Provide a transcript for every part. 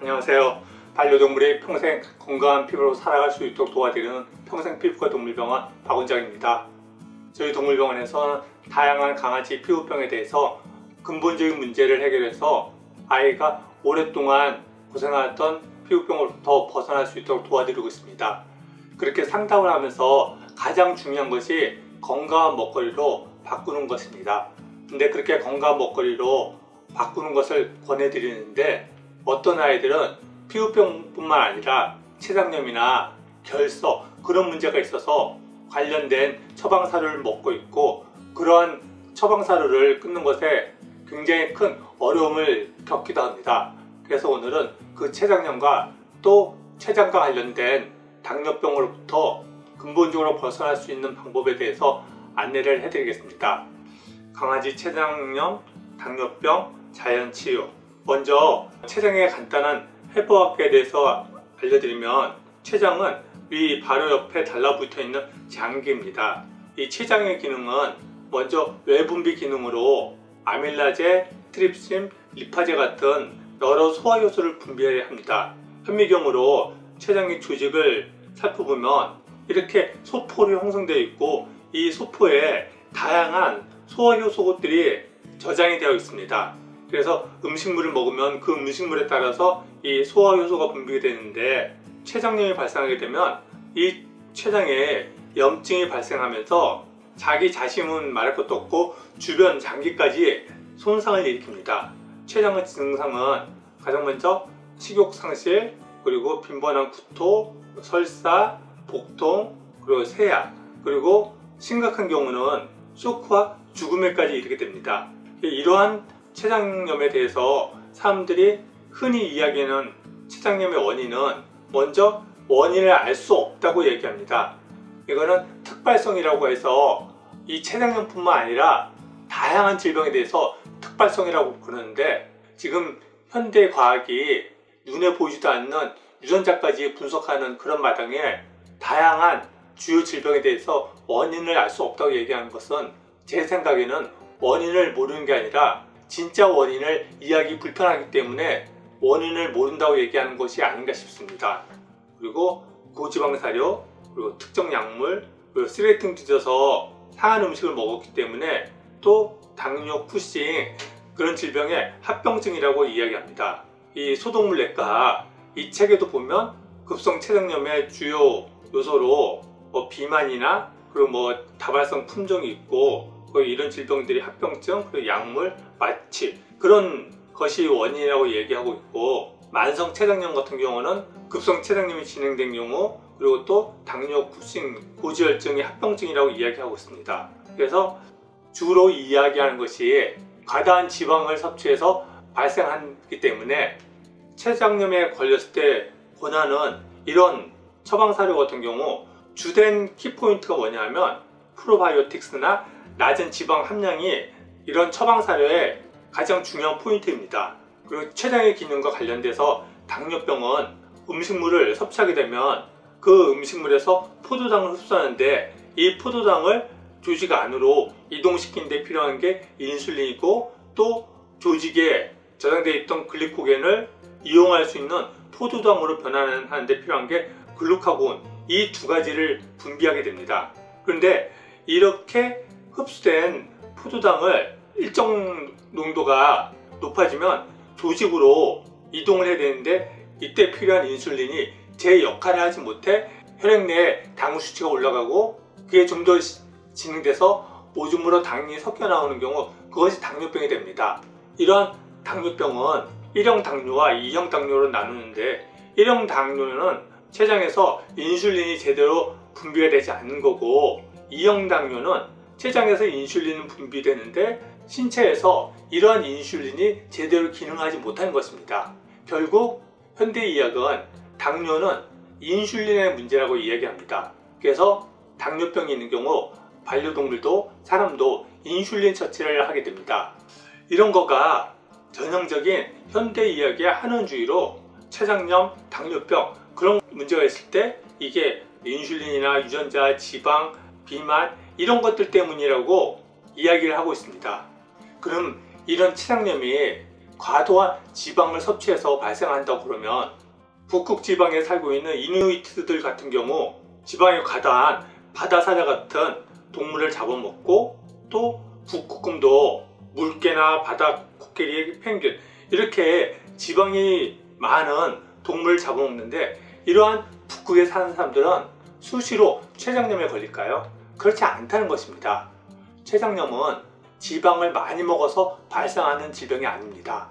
안녕하세요. 반려동물이 평생 건강한 피부로 살아갈 수 있도록 도와드리는 평생피부과 동물병원 박원장입니다. 저희 동물병원에서는 다양한 강아지 피부병에 대해서 근본적인 문제를 해결해서 아이가 오랫동안 고생하던 피부병으로부터 벗어날 수 있도록 도와드리고 있습니다. 그렇게 상담을 하면서 가장 중요한 것이 건강한 먹거리로 바꾸는 것입니다. 근데 그렇게 건강한 먹거리로 바꾸는 것을 권해드리는데 어떤 아이들은 피부병뿐만 아니라 췌장염이나 결석 그런 문제가 있어서 관련된 처방사료를 먹고 있고 그러한 처방사료를 끊는 것에 굉장히 큰 어려움을 겪기도 합니다. 그래서 오늘은 그 췌장염과 또 췌장과 관련된 당뇨병으로부터 근본적으로 벗어날 수 있는 방법에 대해서 안내를 해드리겠습니다. 강아지 췌장염, 당뇨병, 자연치유. 먼저 췌장의 간단한 해부학에 대해서 알려드리면 췌장은 위 바로 옆에 달라붙어 있는 장기입니다. 이 췌장의 기능은 먼저 외분비 기능으로 아밀라제, 트립신, 리파제 같은 여러 소화효소를 분비해야 합니다. 현미경으로 췌장의 조직을 살펴보면 이렇게 소포로 형성되어 있고 이 소포에 다양한 소화효소들이 저장이 되어 있습니다. 그래서 음식물을 먹으면 그 음식물에 따라서 이 소화효소가 분비가 되는데 췌장염이 발생하게 되면 이 췌장에 염증이 발생하면서 자기 자신은 말할 것도 없고 주변 장기까지 손상을 일으킵니다. 췌장의 증상은 가장 먼저 식욕 상실, 그리고 빈번한 구토, 설사, 복통, 그리고 세약, 그리고 심각한 경우는 쇼크와 죽음에까지 이르게 됩니다. 이러한 췌장염에 대해서 사람들이 흔히 이야기하는 췌장염의 원인은 먼저 원인을 알 수 없다고 얘기합니다. 이거는 특발성이라고 해서 이 췌장염뿐만 아니라 다양한 질병에 대해서 특발성이라고 부르는데 지금 현대 과학이 눈에 보이지도 않는 유전자까지 분석하는 그런 마당에 다양한 주요 질병에 대해서 원인을 알 수 없다고 얘기하는 것은 제 생각에는 원인을 모르는 게 아니라 진짜 원인을 이해하기 불편하기 때문에 원인을 모른다고 얘기하는 것이 아닌가 싶습니다. 그리고 고지방사료, 그리고 특정 약물, 그리고 쓰레기통 뒤져서 상한 음식을 먹었기 때문에 또 당뇨, 쿠싱 그런 질병의 합병증이라고 이야기합니다. 이 소동물내과 이 책에도 보면 급성 췌장염의 주요 요소로 비만이나 그리고 다발성 품종이 있고 이런 질병들이 합병증, 그리고 약물, 마취 그런 것이 원인이라고 얘기하고 있고 만성 췌장염 같은 경우는 급성 췌장염이 진행된 경우 그리고 또 당뇨, 쿠싱, 고지혈증이 합병증이라고 이야기하고 있습니다. 그래서 주로 이야기하는 것이 과다한 지방을 섭취해서 발생하기 때문에 췌장염에 걸렸을 때 권하는 이런 처방사료 같은 경우 주된 키포인트가 뭐냐면 프로바이오틱스나 낮은 지방 함량이 이런 처방사료의 가장 중요한 포인트입니다. 그리고 췌장의 기능과 관련돼서 당뇨병은 음식물을 섭취하게 되면 그 음식물에서 포도당을 흡수하는데 이 포도당을 조직 안으로 이동시키는 데 필요한 게 인슐린이고 또 조직에 저장되어 있던 글리코겐을 이용할 수 있는 포도당으로 변환하는 데 필요한 게 글루카곤 이 두 가지를 분비하게 됩니다. 그런데 이렇게 흡수된 포도당을 일정 농도가 높아지면 조직으로 이동을 해야 되는데 이때 필요한 인슐린이 제 역할을 하지 못해 혈액 내에 당 수치가 올라가고 그게 좀 더 진행돼서 오줌으로 당이 섞여 나오는 경우 그것이 당뇨병이 됩니다. 이러한 당뇨병은 1형 당뇨와 2형 당뇨로 나누는데 1형 당뇨는 췌장에서 인슐린이 제대로 분비가 되지 않는 거고 2형 당뇨는 췌장에서 인슐린은 분비되는데 신체에서 이러한 인슐린이 제대로 기능하지 못하는 것입니다. 결국 현대의학은 당뇨는 인슐린의 문제라고 이야기합니다. 그래서 당뇨병이 있는 경우 반려동물도 사람도 인슐린 처치를 하게 됩니다. 이런 거가 전형적인 현대의학의 한원주의로 췌장염, 당뇨병 그런 문제가 있을 때 이게 인슐린이나 유전자, 지방, 비만 이런 것들 때문이라고 이야기를 하고 있습니다. 그럼 이런 췌장염이 과도한 지방을 섭취해서 발생한다고 그러면 북극 지방에 살고 있는 이누이트들 같은 경우 지방이 과다한 바다사자 같은 동물을 잡아먹고 또 북극곰도 물개나 바다 코끼리, 펭귄 이렇게 지방이 많은 동물을 잡아먹는데 이러한 북극에 사는 사람들은 수시로 췌장염에 걸릴까요? 그렇지 않다는 것입니다. 췌장염은 지방을 많이 먹어서 발생하는 질병이 아닙니다.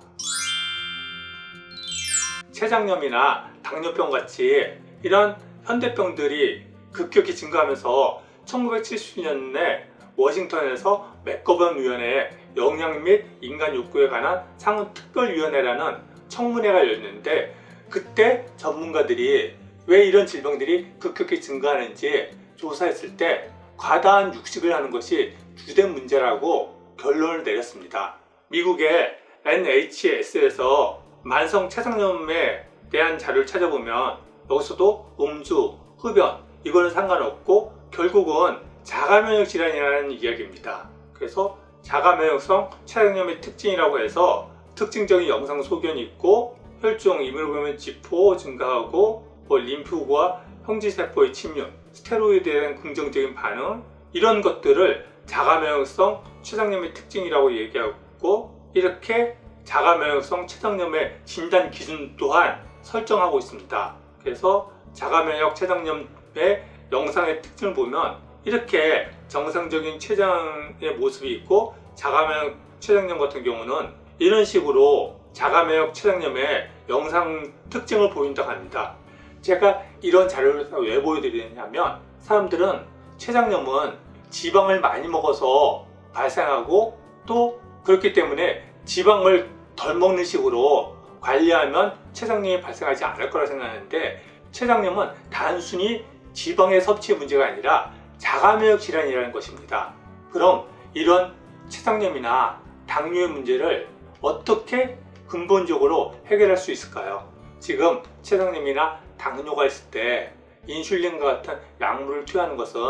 췌장염이나 당뇨병 같이 이런 현대병들이 급격히 증가하면서 1970년에 워싱턴에서 맥거번위원회 영양 및 인간 욕구에 관한 상원특별위원회라는 청문회가 열렸는데 그때 전문가들이 왜 이런 질병들이 급격히 증가하는지 조사했을 때 과다한 육식을 하는 것이 주된 문제라고 결론을 내렸습니다. 미국의 NHS에서 만성 췌장염에 대한 자료를 찾아보면 여기서도 음주, 흡연 이거는 상관없고 결국은 자가면역 질환이라는 이야기입니다. 그래서 자가면역성 췌장염의 특징이라고 해서 특징적인 영상 소견이 있고 혈중 이모글로빈 지포 증가하고 림프구와 형지세포의 침륜, 스테로이드에 대한 긍정적인 반응 이런 것들을 자가면역성 췌장염의 특징이라고 얘기하고 이렇게 자가면역성 췌장염의 진단 기준 또한 설정하고 있습니다. 그래서 자가면역 췌장염의 영상의 특징을 보면 이렇게 정상적인 췌장의 모습이 있고 자가면역 췌장염 같은 경우는 이런 식으로 자가면역 췌장염의 영상 특징을 보인다고 합니다. 제가 이런 자료를 왜 보여드리냐면 사람들은 췌장염은 지방을 많이 먹어서 발생하고 또 그렇기 때문에 지방을 덜 먹는 식으로 관리하면 췌장염이 발생하지 않을 거라 생각하는데 췌장염은 단순히 지방의 섭취 문제가 아니라 자가면역 질환이라는 것입니다. 그럼 이런 췌장염이나 당뇨의 문제를 어떻게 근본적으로 해결할 수 있을까요? 지금 췌장염이나 당뇨가 있을 때 인슐린과 같은 약물을 투여하는 것은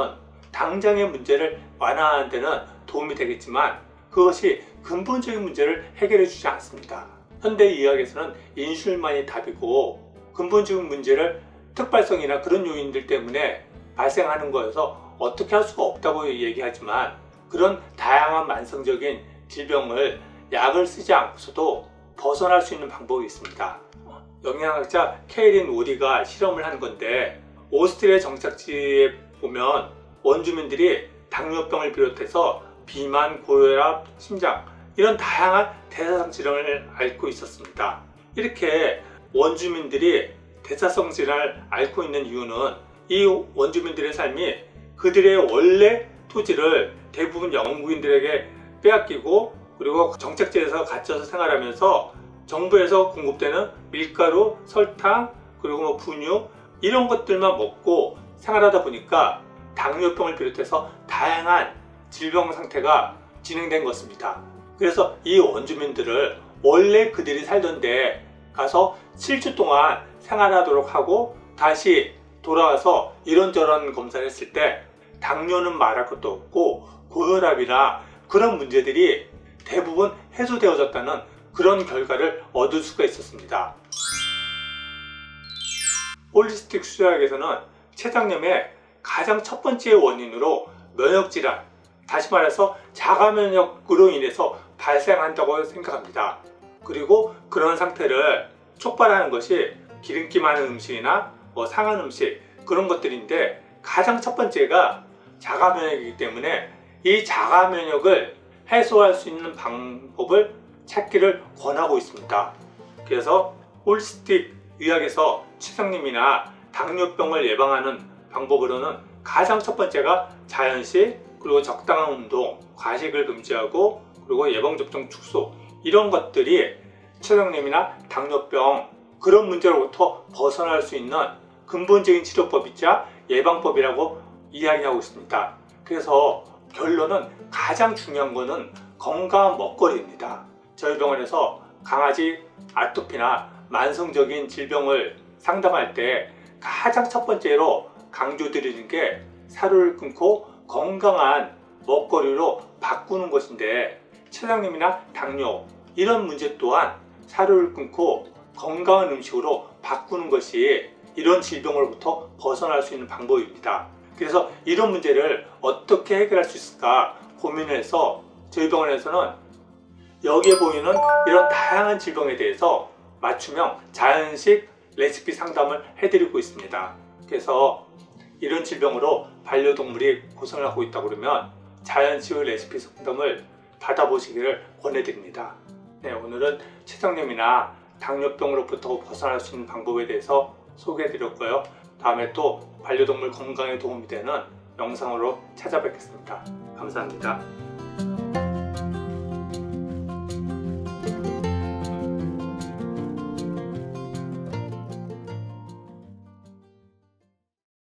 당장의 문제를 완화하는 데는 도움이 되겠지만 그것이 근본적인 문제를 해결해 주지 않습니다. 현대의학에서는 인슐린만이 답이고 근본적인 문제를 특발성이나 그런 요인들 때문에 발생하는 거여서 어떻게 할 수가 없다고 얘기하지만 그런 다양한 만성적인 질병을 약을 쓰지 않고서도 벗어날 수 있는 방법이 있습니다. 영양학자 케이린 오디가 실험을 한 건데 오스트리아 정착지에 보면 원주민들이 당뇨병을 비롯해서 비만, 고혈압, 심장 이런 다양한 대사성 질환을 앓고 있었습니다. 이렇게 원주민들이 대사성 질환을 앓고 있는 이유는 이 원주민들의 삶이 그들의 원래 토지를 대부분 영국인들에게 빼앗기고 그리고 정착지에서 갇혀서 생활하면서 정부에서 공급되는 밀가루, 설탕, 그리고 분유 이런 것들만 먹고 생활하다 보니까 당뇨병을 비롯해서 다양한 질병 상태가 진행된 것입니다. 그래서 이 원주민들을 원래 그들이 살던 데 가서 7주 동안 생활하도록 하고 다시 돌아와서 이런저런 검사를 했을 때 당뇨는 말할 것도 없고 고혈압이나 그런 문제들이 대부분 해소되어졌다는 그런 결과를 얻을 수가 있었습니다. 홀리스틱 수의학에서는 췌장염의 가장 첫 번째 원인으로 면역질환, 다시 말해서 자가면역으로 인해서 발생한다고 생각합니다. 그리고 그런 상태를 촉발하는 것이 기름기 많은 음식이나 상한 음식 그런 것들인데 가장 첫 번째가 자가면역이기 때문에 이 자가면역을 해소할 수 있는 방법을 찾기를 권하고 있습니다. 그래서 홀리스틱 의학에서 췌장염이나 당뇨병을 예방하는 방법으로는 가장 첫 번째가 자연식, 그리고 적당한 운동, 과식을 금지하고 그리고 예방접종 축소 이런 것들이 췌장염이나 당뇨병 그런 문제로부터 벗어날 수 있는 근본적인 치료법이자 예방법이라고 이야기하고 있습니다. 그래서 결론은 가장 중요한 것은 건강한 먹거리입니다. 저희 병원에서 강아지 아토피나 만성적인 질병을 상담할 때 가장 첫 번째로 강조드리는 게 살을 끊고 건강한 먹거리로 바꾸는 것인데 췌장염이나 당뇨 이런 문제 또한 사료를 끊고 건강한 음식으로 바꾸는 것이 이런 질병으로부터 벗어날 수 있는 방법입니다. 그래서 이런 문제를 어떻게 해결할 수 있을까 고민을 해서 저희 병원에서는 여기에 보이는 이런 다양한 질병에 대해서 맞춤형 자연식 레시피 상담을 해드리고 있습니다. 그래서 이런 질병으로 반려동물이 고생을 하고 있다고 그러면 자연식 레시피 상담을 받아보시기를 권해드립니다. 네, 오늘은 췌장염이나 당뇨병으로부터 벗어날 수 있는 방법에 대해서 소개해드렸고요. 다음에 또 반려동물 건강에 도움이 되는 영상으로 찾아뵙겠습니다. 감사합니다.